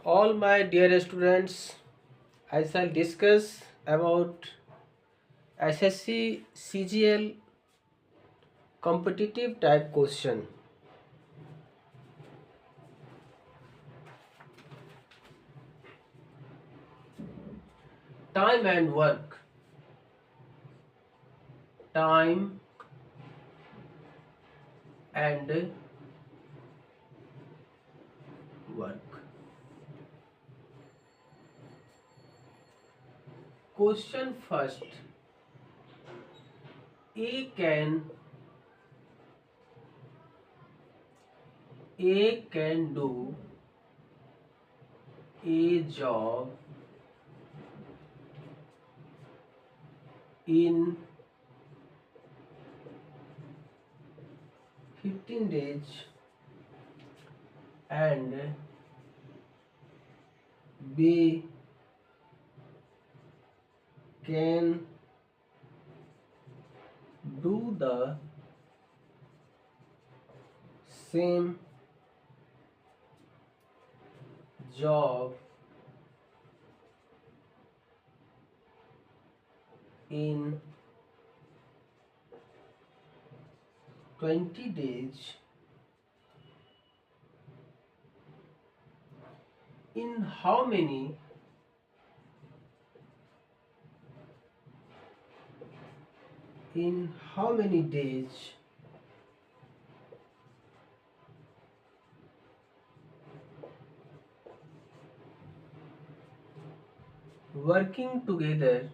All my dear students, I shall discuss about SSC CGL competitive type question. Time and work. Time and work. Question first. A can A can do a job in 15 days and B can do the same job in 20 days. In how many days working together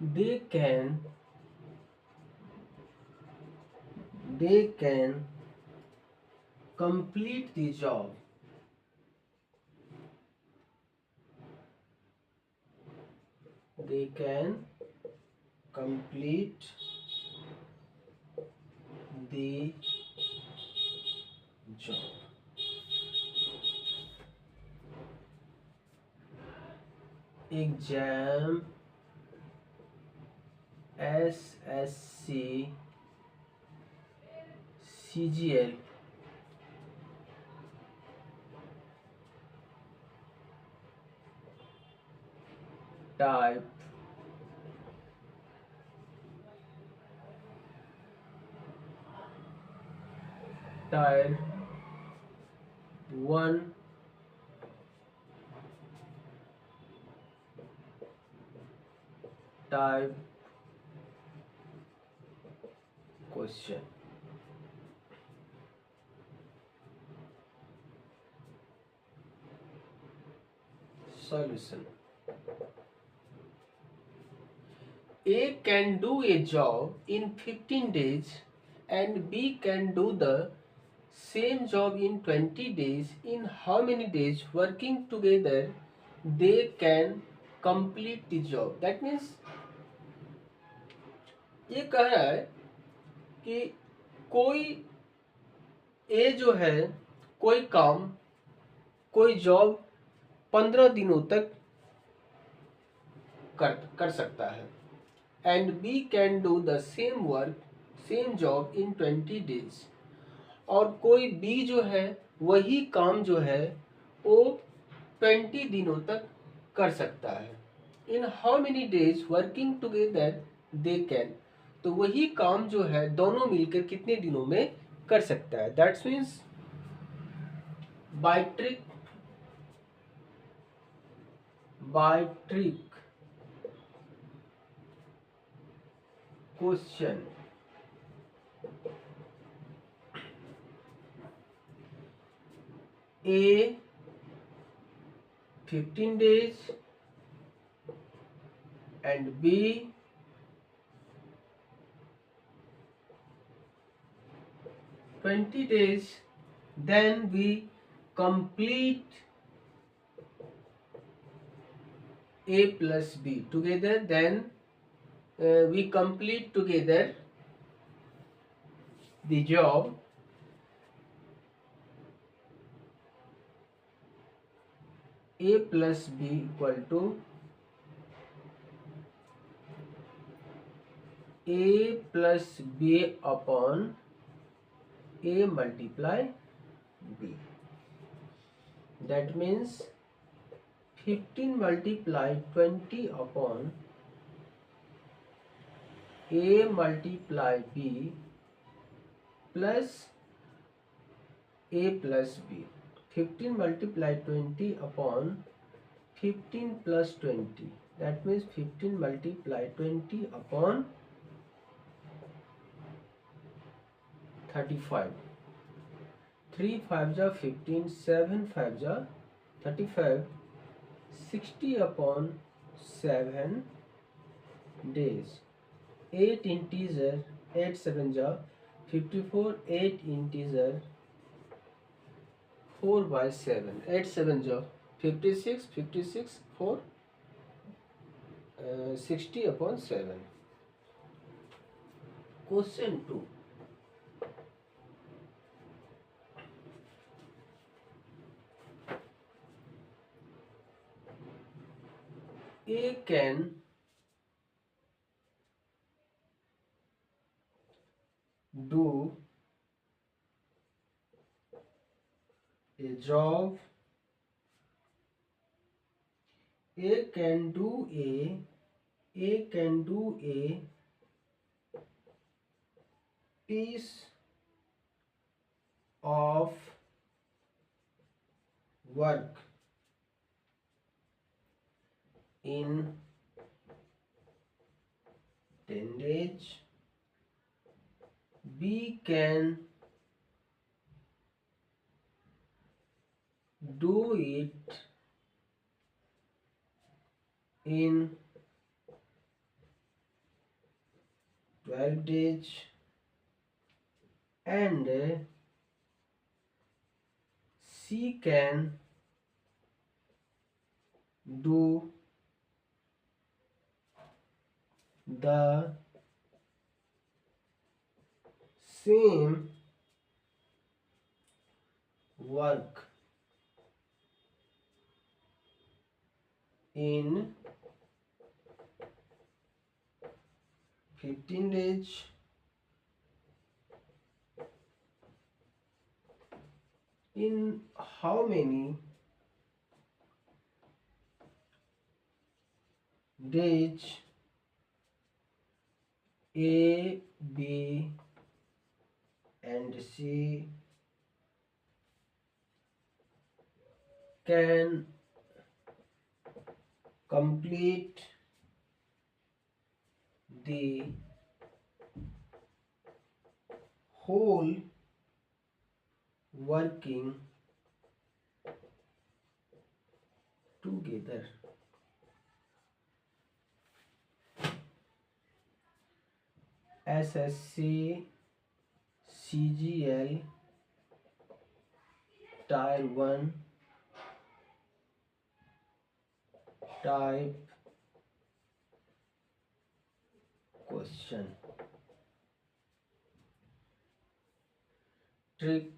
they can complete the job. They can complete the job. Exam SSC CGL type tier 1 type question. Solution. A can do a job in 15 days and B can do the same job in 20 days. In how many days working together they can complete the job? That means ये कह रहा है कि कोई ए जो है कोई काम कोई जॉब 15 दिनों तक कर सकता है and B can do the same work same job in 20 days और कोई बी जो है वही काम जो है वो 20 दिनों तक कर सकता है. In how many days working together they can, तो वही काम जो है दोनों मिलकर कितने दिनों में कर सकता है. That's means by trick question A 15 days and B 20 days, then we complete A plus B together, then we complete together the job A plus B equal to a plus b upon a multiply b. That means 15 multiply 20 upon a multiply b plus a plus b. 15 multiply 20 upon 15 plus 20. That means 15 multiply 20 upon 35. 3 5 ja 15, 7 5 ja 35, 60 upon 7 days. 8 integer, 8 7 ja 54, 8 integer 4 by 7, 8 7 ja 56, 56 4 60 upon 7. Question 2. A can do a job. A can do a piece of work in 10 days. B can do it in 12 days, and C can do the same work in 15 days. In how many days A, B and C can complete the whole working together. SSC, CGL, Tier 1 type question. Trick.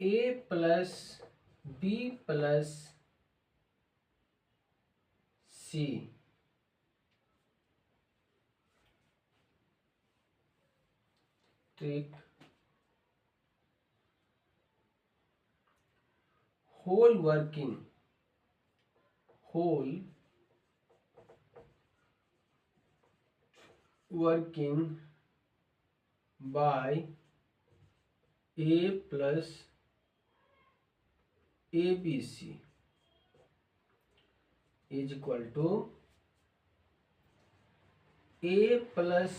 A plus B plus C trick. Whole working by A plus ABC is equal to A plus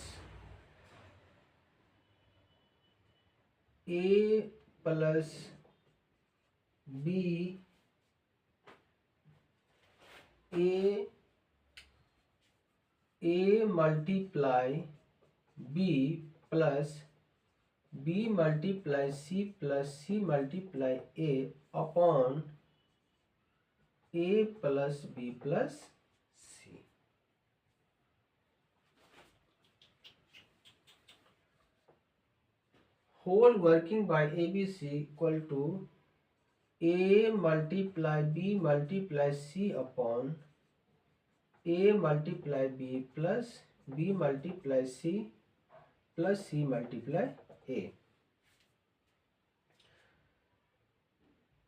B A multiply B plus B multiply C plus C multiply A upon A plus B plus C. Whole working by ABC equal to A multiply B multiply C upon A multiply B plus B multiply C plus C multiply A.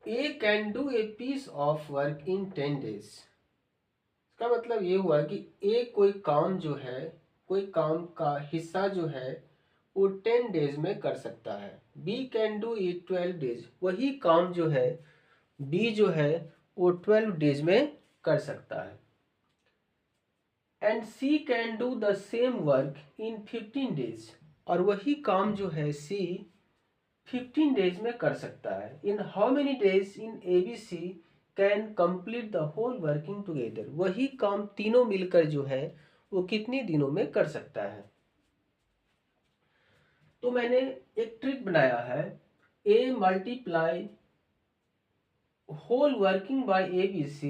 A can do a piece of work in 10 days. इसका मतलब ये हुआ कि A कोई काम जो है, कोई काम का हिस्सा जो है वो 10 डेज में कर सकता है. B can do it 12 days. वही काम जो है B जो है वो 12 डेज में कर सकता है. And C can do the same work in 15 days. और वही काम जो है C 15 डेज में कर सकता है. In how many days in ABC can complete the whole working together. वही काम तीनों मिलकर जो है वो कितने दिनों में कर सकता है. तो मैंने एक ट्रिक बनाया है. A multiply whole working by ABC,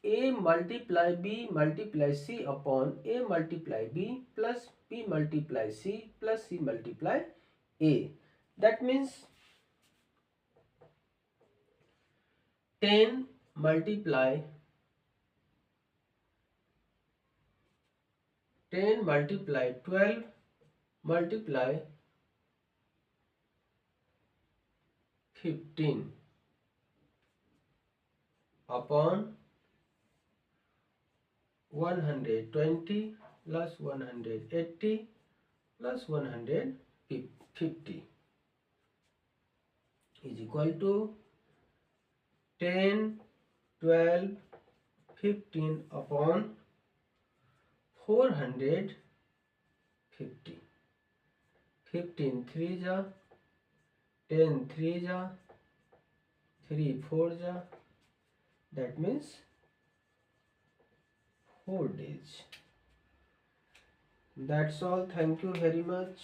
A multiply B multiply C upon A multiply B plus B multiply C plus C multiply A. That means 10 multiply 12 multiply 15 upon 120 plus 180 plus 150 is equal to 10, 12, 15 upon 450. 15 3 जा, 10 3 जा, 3 4 जा. That means 4 days. That's all. Thank you very much.